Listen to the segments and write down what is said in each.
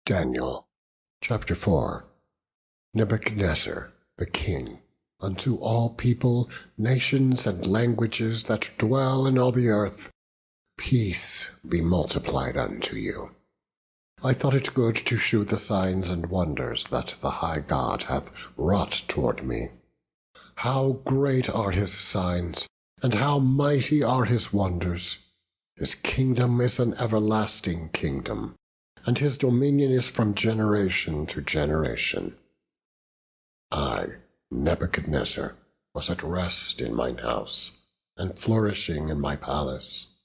Daniel chapter 4. Nebuchadnezzar the king, unto all people, nations, and languages that dwell in all the earth, peace be multiplied unto you. I thought it good to shew the signs and wonders that the high God hath wrought toward me. How great are his signs, and how mighty are his wonders! His kingdom is an everlasting kingdom, and his dominion is from generation to generation. I, Nebuchadnezzar, was at rest in mine house, and flourishing in my palace.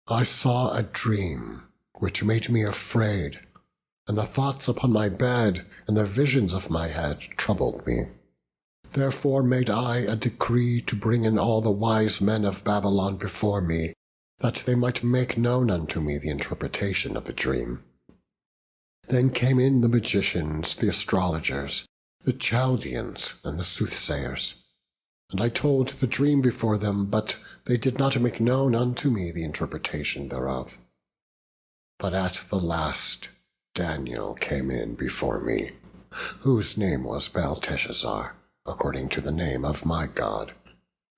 I saw a dream, which made me afraid, and the thoughts upon my bed and the visions of my head troubled me. Therefore made I a decree to bring in all the wise men of Babylon before me, that they might make known unto me the interpretation of the dream. Then came in the magicians, the astrologers, the Chaldeans, and the soothsayers. And I told the dream before them, but they did not make known unto me the interpretation thereof. But at the last Daniel came in before me, whose name was Belteshazzar, according to the name of my God,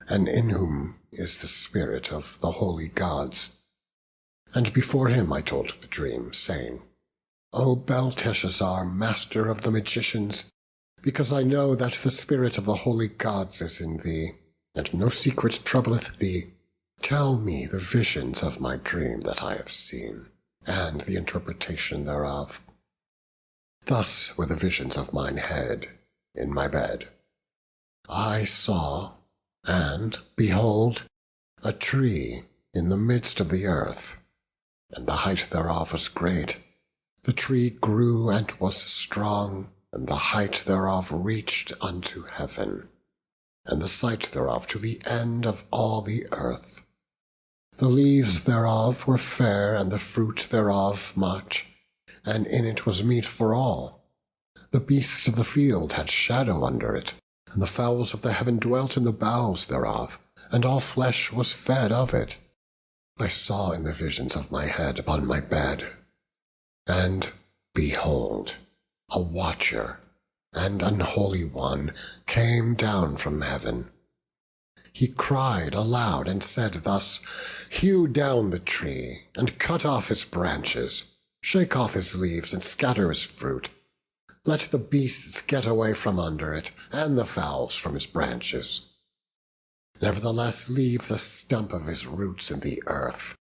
and in whom is the spirit of the holy gods. And before him I told the dream, saying, O Belteshazzar, master of the magicians, because I know that the spirit of the holy gods is in thee, and no secret troubleth thee, tell me the visions of my dream that I have seen, and the interpretation thereof. Thus were the visions of mine head in my bed. I saw, and behold, a tree in the midst of the earth, and the height thereof was great. The tree grew and was strong, and the height thereof reached unto heaven, and the sight thereof to the end of all the earth. The leaves thereof were fair, and the fruit thereof much, and in it was meat for all. The beasts of the field had shadow under it, and the fowls of the heaven dwelt in the boughs thereof, and all flesh was fed of it. I saw in the visions of my head upon my bed, and behold, a watcher, and unholy one, came down from heaven. He cried aloud and said thus, Hew down the tree, and cut off his branches, shake off his leaves, and scatter his fruit. Let the beasts get away from under it, and the fowls from his branches. Nevertheless leave the stump of his roots in the earth,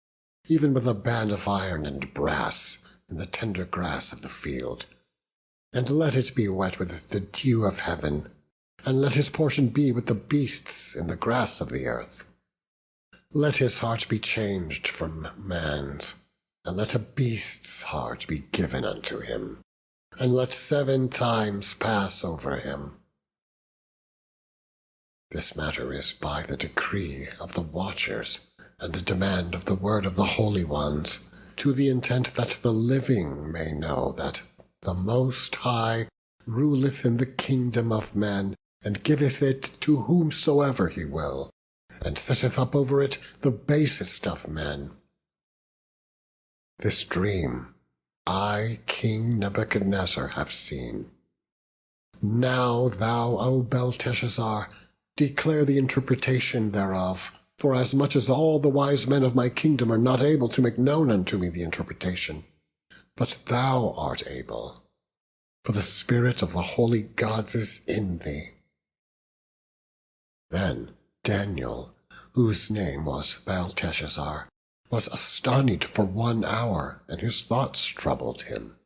even with a band of iron and brass in the tender grass of the field. And let it be wet with the dew of heaven, and let his portion be with the beasts in the grass of the earth. Let his heart be changed from man's, and let a beast's heart be given unto him, and let 7 times pass over him. This matter is by the decree of the watchers, and the demand of the word of the holy ones, to the intent that the living may know that the Most High ruleth in the kingdom of men, and giveth it to whomsoever he will, and setteth up over it the basest of men. This dream I, King Nebuchadnezzar, have seen. Now thou, O Belteshazzar, declare the interpretation thereof, for as much as all the wise men of my kingdom are not able to make known unto me the interpretation, but thou art able, for the spirit of the holy gods is in thee. Then Daniel, whose name was Belteshazzar, was astonished for 1 hour, and his thoughts troubled him.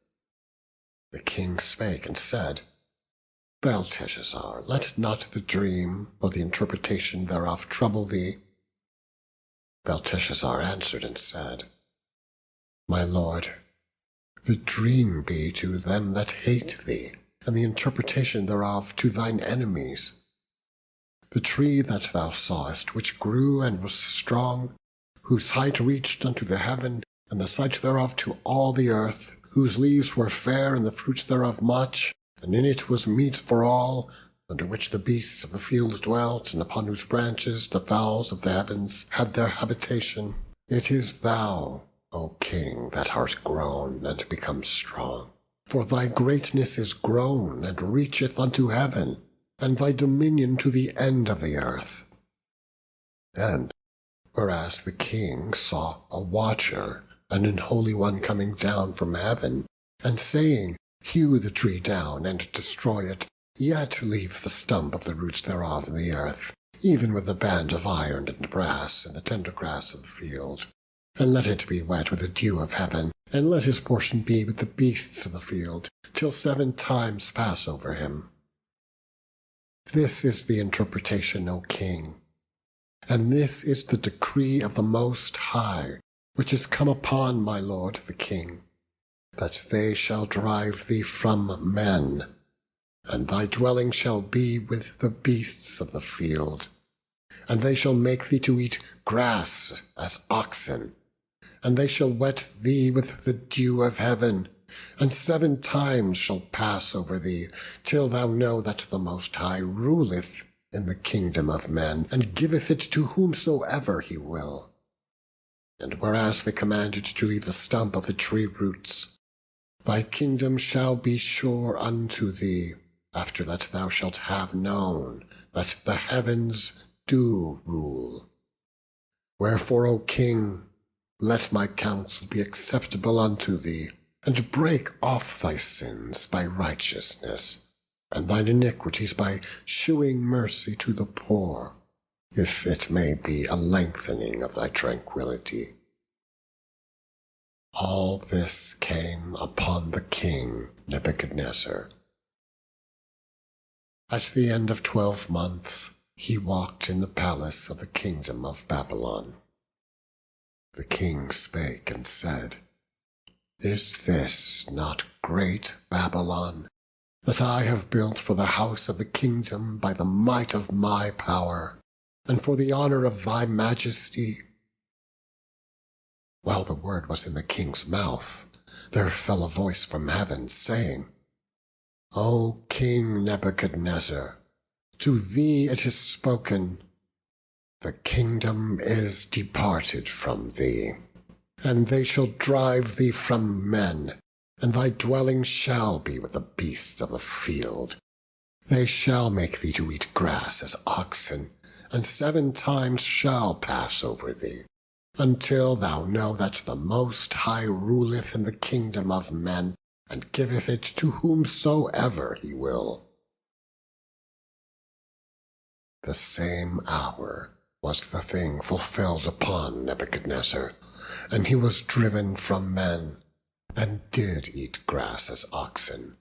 The king spake and said, Belteshazzar, let not the dream or the interpretation thereof trouble thee. Belteshazzar answered and said, My lord, the dream be to them that hate thee, and the interpretation thereof to thine enemies. The tree that thou sawest, which grew and was strong, whose height reached unto the heaven, and the sight thereof to all the earth, whose leaves were fair, and the fruit thereof much, and in it was meat for all, under which the beasts of the field dwelt, and upon whose branches the fowls of the heavens had their habitation. It is thou, O king, that art grown and become strong, For thy greatness is grown, and reacheth unto heaven, and thy dominion to the end of the earth. And whereas the king saw a watcher and an holy one coming down from heaven, and saying, Hew the tree down, and destroy it, yet leave the stump of the roots thereof in the earth, even with the band of iron and brass, and the tender grass of the field. And let it be wet with the dew of heaven, and let his portion be with the beasts of the field, till 7 times pass over him. This is the interpretation, O king, and this is the decree of the Most High, which is come upon my lord the king, that they shall drive thee from men, and thy dwelling shall be with the beasts of the field. And they shall make thee to eat grass as oxen, and they shall wet thee with the dew of heaven, and 7 times shall pass over thee, till thou know that the Most High ruleth in the kingdom of men, and giveth it to whomsoever he will. And whereas they commanded to leave the stump of the tree roots, thy kingdom shall be sure unto thee, after that thou shalt have known that the heavens do rule. Wherefore, O king, let my counsel be acceptable unto thee, and break off thy sins by righteousness, and thine iniquities by shewing mercy to the poor, if it may be a lengthening of thy tranquillity. All this came upon the king Nebuchadnezzar. At the end of 12 months, he walked in the palace of the kingdom of Babylon. The king spake and said, Is this not great Babylon, that I have built for the house of the kingdom by the might of my power, and for the honour of thy majesty? While the word was in the king's mouth, there fell a voice from heaven, saying, O King Nebuchadnezzar, to thee it is spoken, the kingdom is departed from thee, and they shall drive thee from men, and thy dwelling shall be with the beasts of the field. They shall make thee to eat grass as oxen, and 7 times shall pass over thee, until thou know that the Most High ruleth in the kingdom of men, and giveth it to whomsoever he will. The same hour was the thing fulfilled upon Nebuchadnezzar, and he was driven from men, and did eat grass as oxen,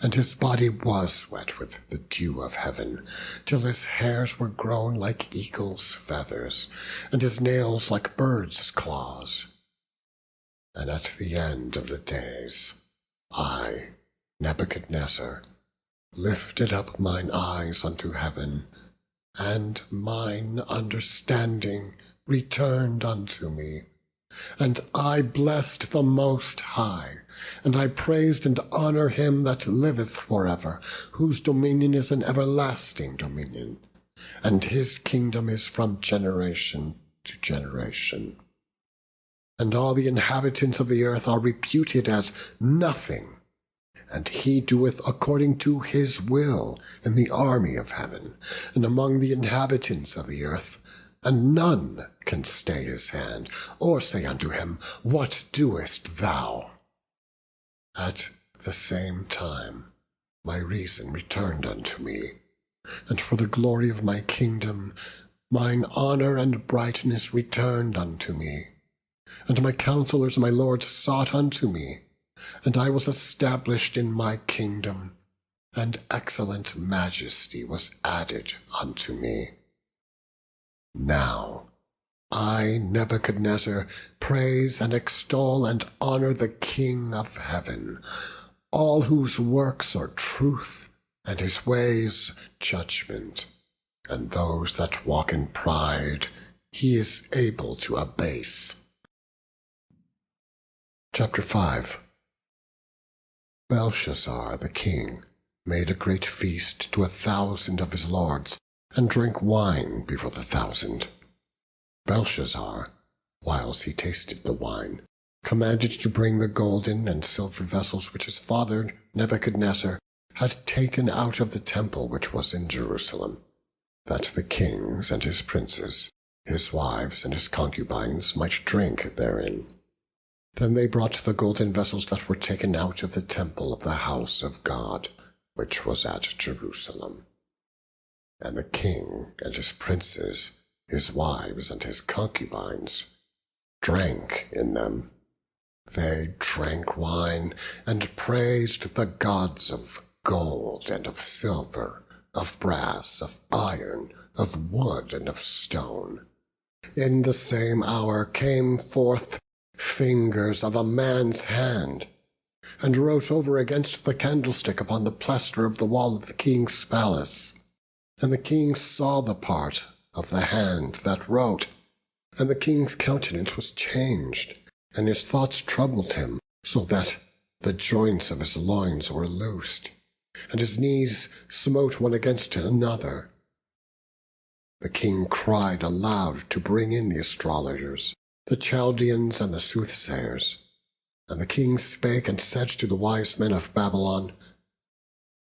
and his body was wet with the dew of heaven, till his hairs were grown like eagles' feathers, and his nails like birds' claws. And at the end of the days, I, Nebuchadnezzar, lifted up mine eyes unto heaven, and mine understanding returned unto me. And I blessed the Most High, and I praised and honor him that liveth forever, whose dominion is an everlasting dominion, and his kingdom is from generation to generation. And all the inhabitants of the earth are reputed as nothing, and he doeth according to his will in the army of heaven, and among the inhabitants of the earth, and none can stay his hand, or say unto him, What doest thou? At the same time my reason returned unto me, and for the glory of my kingdom mine honour and brightness returned unto me. And my counsellors and my lords sought unto me, and I was established in my kingdom, and excellent majesty was added unto me. Now I, Nebuchadnezzar, praise and extol and honour the King of heaven, all whose works are truth, and his ways judgment, and those that walk in pride he is able to abase. Chapter 5. Belshazzar the king made a great feast to 1,000 of his lords, and drank wine before the 1,000. Belshazzar, whiles he tasted the wine, commanded to bring the golden and silver vessels which his father Nebuchadnezzar had taken out of the temple which was in Jerusalem, that the kings and his princes, his wives and his concubines, might drink therein. Then they brought the golden vessels that were taken out of the temple of the house of God, which was at Jerusalem. And the king and his princes, his wives and his concubines, drank in them. They drank wine, and praised the gods of gold and of silver, of brass, of iron, of wood, and of stone. In the same hour came forth fingers of a man's hand, and wrote over against the candlestick upon the plaster of the wall of the king's palace. And the king saw the part of the hand that wrote, and the king's countenance was changed, and his thoughts troubled him, so that the joints of his loins were loosed, and his knees smote one against another. The king cried aloud to bring in the astrologers, the Chaldeans, and the soothsayers. And the king spake and said to the wise men of Babylon,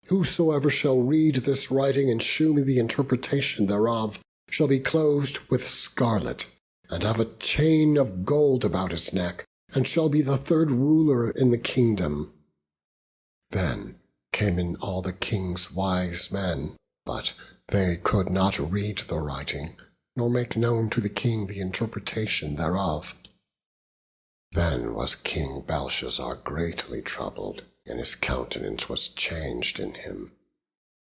Whosoever shall read this writing and shew me the interpretation thereof shall be clothed with scarlet, and have a chain of gold about his neck, and shall be the third ruler in the kingdom. Then came in all the king's wise men, but they could not read the writing, nor make known to the king the interpretation thereof. Then was King Belshazzar greatly troubled, and his countenance was changed in him,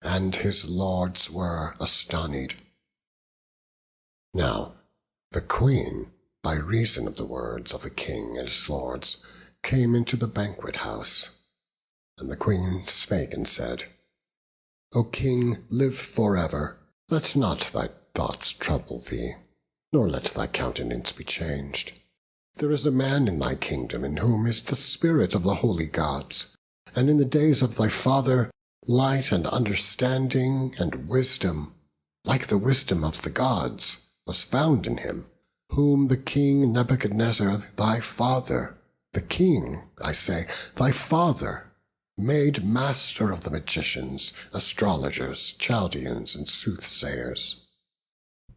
and his lords were astonied. Now the queen, by reason of the words of the king and his lords, came into the banquet house. And the queen spake and said, O king, live forever. Let not thy thoughts trouble thee, nor let thy countenance be changed. There is a man in thy kingdom in whom is the spirit of the holy gods, and in the days of thy father light and understanding and wisdom, like the wisdom of the gods, was found in him, whom the king Nebuchadnezzar thy father, the king, I say, thy father, made master of the magicians, astrologers, Chaldeans, and soothsayers.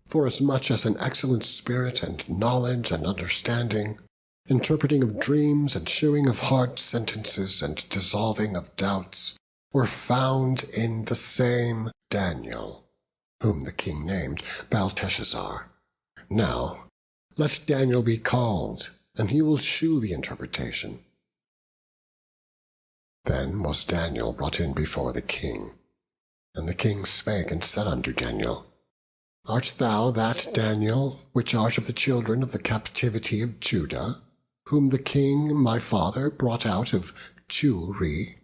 Forasmuch as an excellent spirit and knowledge and understanding, interpreting of dreams and shewing of hard sentences and dissolving of doubts, were found in the same Daniel, whom the king named Belteshazzar. Now let Daniel be called, and he will shew the interpretation. Then was Daniel brought in before the king. And the king spake and said unto Daniel, Art thou that Daniel, which art of the children of the captivity of Judah, whom the king my father brought out of Jewry?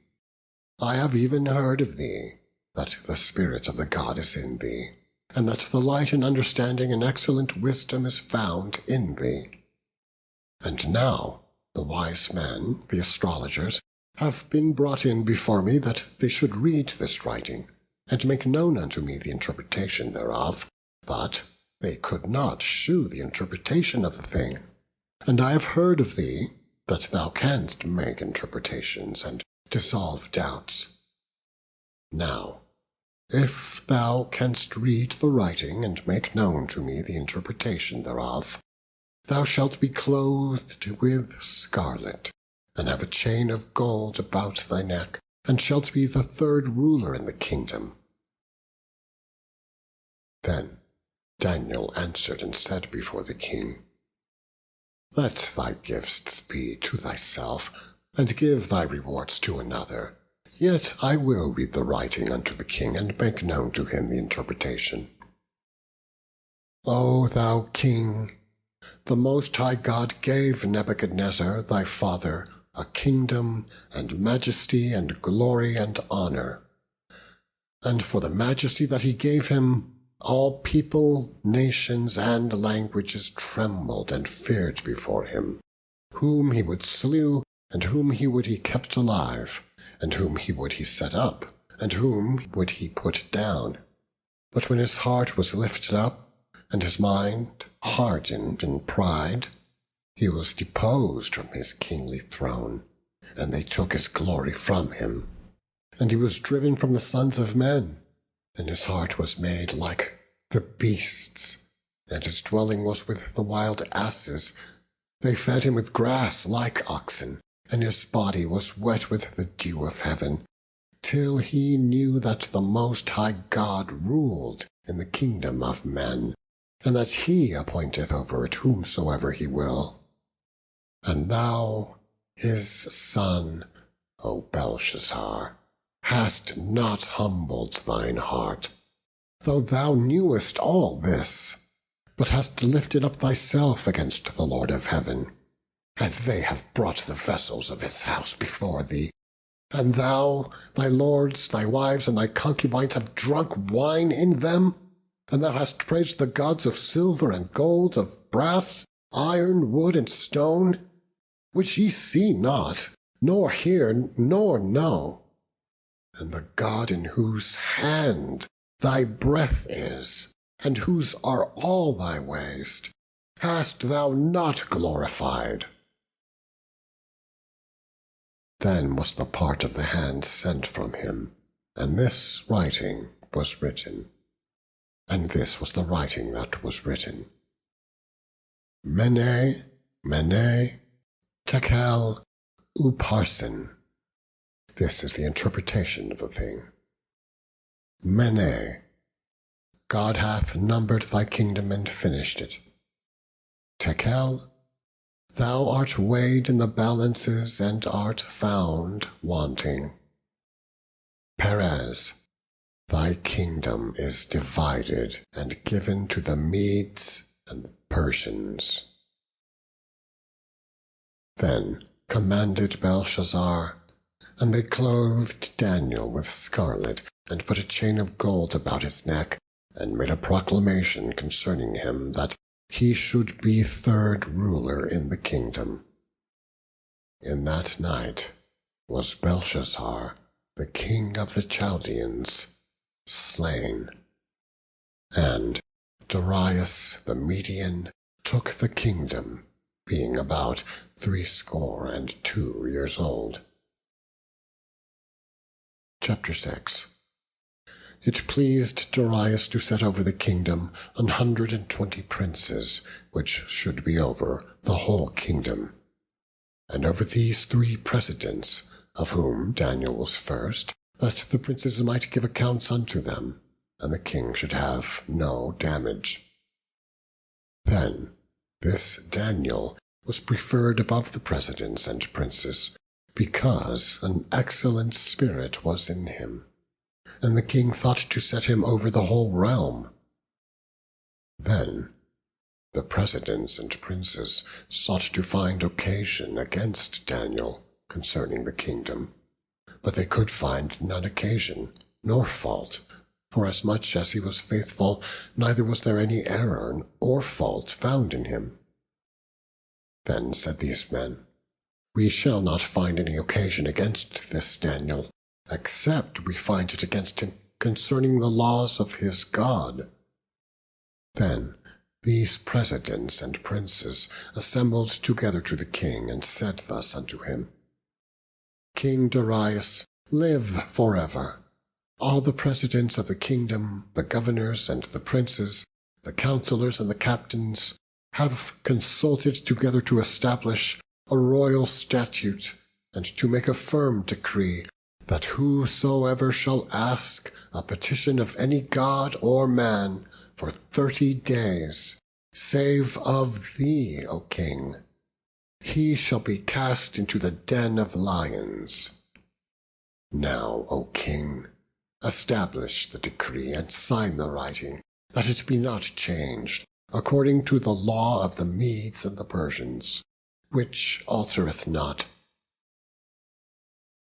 I have even heard of thee, that the spirit of the God is in thee, and that the light and understanding and excellent wisdom is found in thee. And now the wise men, the astrologers, have been brought in before me, that they should read this writing, and make known unto me the interpretation thereof. But they could not shew the interpretation of the thing. And I have heard of thee, that thou canst make interpretations, and dissolve doubts. Now, if thou canst read the writing, and make known to me the interpretation thereof, thou shalt be clothed with scarlet, and have a chain of gold about thy neck, and shalt be the third ruler in the kingdom. Then Daniel answered and said before the king, Let thy gifts be to thyself, and give thy rewards to another. Yet I will read the writing unto the king, and make known to him the interpretation. O thou king, the Most High God gave Nebuchadnezzar thy father a kingdom, and majesty, and glory, and honor. And for the majesty that he gave him, all people, nations, and languages trembled and feared before him, whom he would slew, and whom he would he kept alive, and whom he would he set up, and whom would he put down. But when his heart was lifted up, and his mind hardened in pride, He was deposed from his kingly throne, and they took his glory from him. And he was driven from the sons of men, and his heart was made like the beasts, and his dwelling was with the wild asses. They fed him with grass like oxen, and his body was wet with the dew of heaven, till he knew that the Most High God ruled in the kingdom of men, and that he appointeth over it whomsoever he will. And thou, his son, O Belshazzar, hast not humbled thine heart, though thou knewest all this, but hast lifted up thyself against the Lord of heaven. And they have brought the vessels of his house before thee, and thou, thy lords, thy wives, and thy concubines have drunk wine in them, and thou hast praised the gods of silver and gold, of brass, iron, wood, and stone, which ye see not, nor hear, nor know. And the God in whose hand thy breath is, and whose are all thy ways, hast thou not glorified. Then was the part of the hand sent from him, and this writing was written. And this was the writing that was written: Mene, Mene, Tekel, Upharsin. This is the interpretation of the thing. Mene, God hath numbered thy kingdom and finished it. Tekel, thou art weighed in the balances and art found wanting. Perez, thy kingdom is divided and given to the Medes and the Persians. Then commanded Belshazzar, and they clothed Daniel with scarlet, and put a chain of gold about his neck, and made a proclamation concerning him, that he should be third ruler in the kingdom. In that night was Belshazzar, the king of the Chaldeans, slain, and Darius the Median took the kingdom, being about 62 years old. Chapter 6. It pleased Darius to set over the kingdom 120 princes, which should be over the whole kingdom. And over these 3 presidents, of whom Daniel was first, that the princes might give accounts unto them, and the king should have no damage. Then this Daniel was preferred above the presidents and princes, because an excellent spirit was in him, and the king thought to set him over the whole realm. Then the presidents and princes sought to find occasion against Daniel concerning the kingdom, but they could find none occasion, nor fault, forasmuch as he was faithful, neither was there any error or fault found in him. Then said these men, We shall not find any occasion against this Daniel, except we find it against him concerning the laws of his God. Then these presidents and princes assembled together to the king, and said thus unto him: King Darius, live forever. All the presidents of the kingdom, the governors and the princes, the counselors and the captains, have consulted together to establish a royal statute, and to make a firm decree, that whosoever shall ask a petition of any god or man for 30 days, save of thee, O king, he shall be cast into the den of lions. Now, O king, establish the decree, and sign the writing, that it be not changed, according to the law of the Medes and the Persians, which altereth not.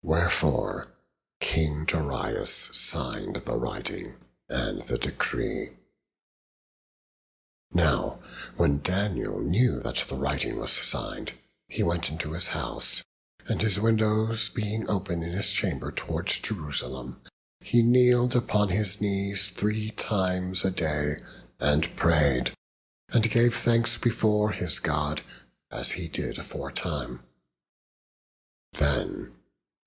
Wherefore King Darius signed the writing and the decree. Now when Daniel knew that the writing was signed, he went into his house, and his windows being open in his chamber towards Jerusalem, he kneeled upon his knees 3 times a day, and prayed, and gave thanks before his God, as he did aforetime. Then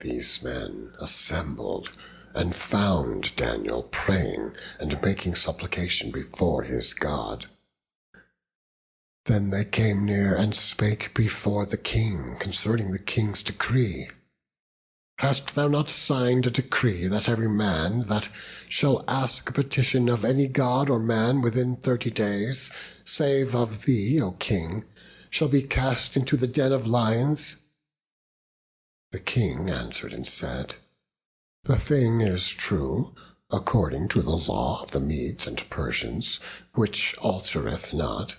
these men assembled and found Daniel praying and making supplication before his God. Then they came near and spake before the king concerning the king's decree. Hast thou not signed a decree that every man that shall ask a petition of any god or man within 30 days, save of thee, O king, shall be cast into the den of lions? The king answered and said, The thing is true, according to the law of the Medes and Persians, which altereth not.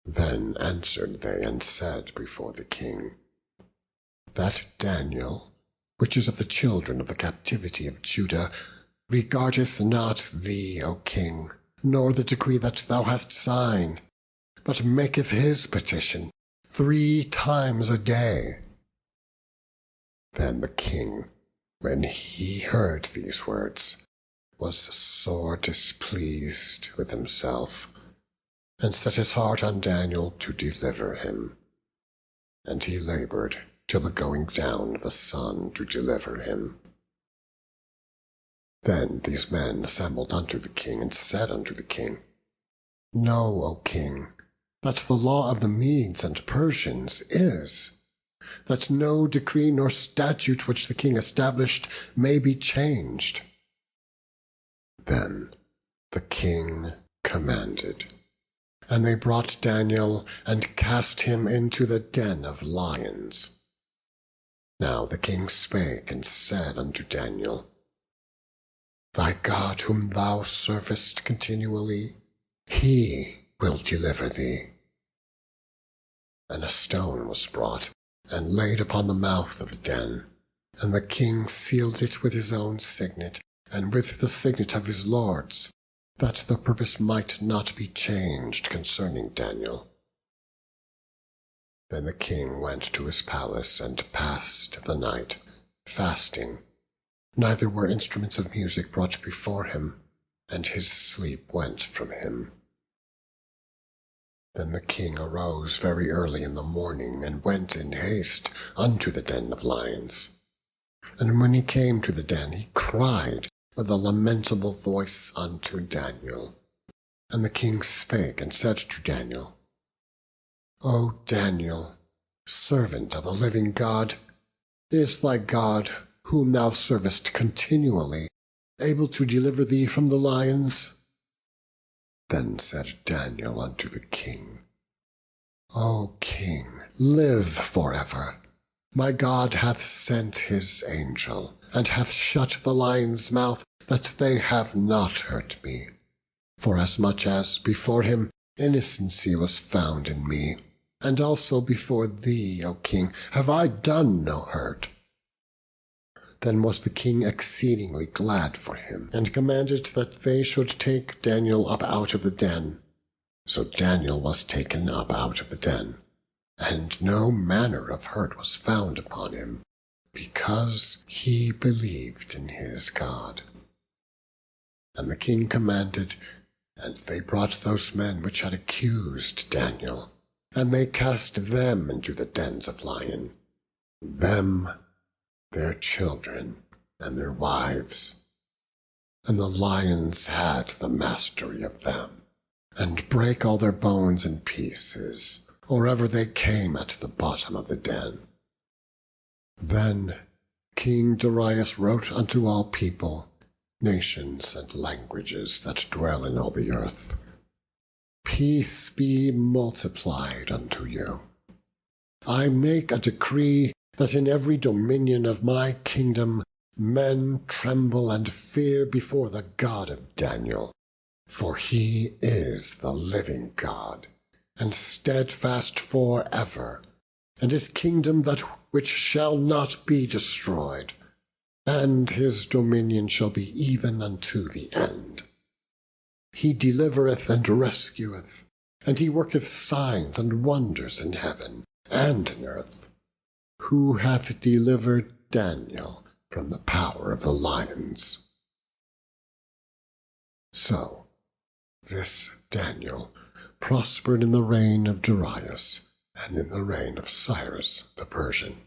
Then answered they and said before the king, That Daniel, which is of the children of the captivity of Judah, regardeth not thee, O king, nor the decree that thou hast signed, but maketh his petition 3 times a day. Then the king, when he heard these words, was sore displeased with himself, and set his heart on Daniel to deliver him. And he labored till the going down of the sun to deliver him. Then these men assembled unto the king, and said unto the king, Know, O king, that the law of the Medes and Persians is, that no decree nor statute which the king established may be changed. Then the king commanded, and they brought Daniel and cast him into the den of lions. Now the king spake and said unto Daniel, Thy God whom thou servest continually, he will deliver thee. And a stone was brought, and laid upon the mouth of the den, and the king sealed it with his own signet, and with the signet of his lords, that the purpose might not be changed concerning Daniel. Then the king went to his palace, and passed the night, fasting. Neither were instruments of music brought before him, and his sleep went from him. Then the king arose very early in the morning, and went in haste unto the den of lions. And when he came to the den, he cried with a lamentable voice unto Daniel. And the king spake and said to Daniel, O Daniel, servant of the living God, is thy God, whom thou servest continually, able to deliver thee from the lions? Then said Daniel unto the king, O king, live forever. My God hath sent his angel, and hath shut the lions' mouth, that they have not hurt me. Forasmuch as before him innocency was found in me, and also before thee, O king, have I done no hurt. Then was the king exceedingly glad for him, and commanded that they should take Daniel up out of the den. So Daniel was taken up out of the den, and no manner of hurt was found upon him, because he believed in his God. And the king commanded, and they brought those men which had accused Daniel, and they cast them into the dens of lions, them, their children, and their wives. And the lions had the mastery of them, and brake all their bones in pieces, or ever they came at the bottom of the den. Then King Darius wrote unto all people, nations, and languages that dwell in all the earth, Peace be multiplied unto you. I make a decree that in every dominion of my kingdom men tremble and fear before the God of Daniel, for he is the living God, and steadfast for ever, and his kingdom that which shall not be destroyed, and his dominion shall be even unto the end. He delivereth and rescueth, and he worketh signs and wonders in heaven and in earth, who hath delivered Daniel from the power of the lions. So this Daniel prospered in the reign of Darius, and in the reign of Cyrus the Persian.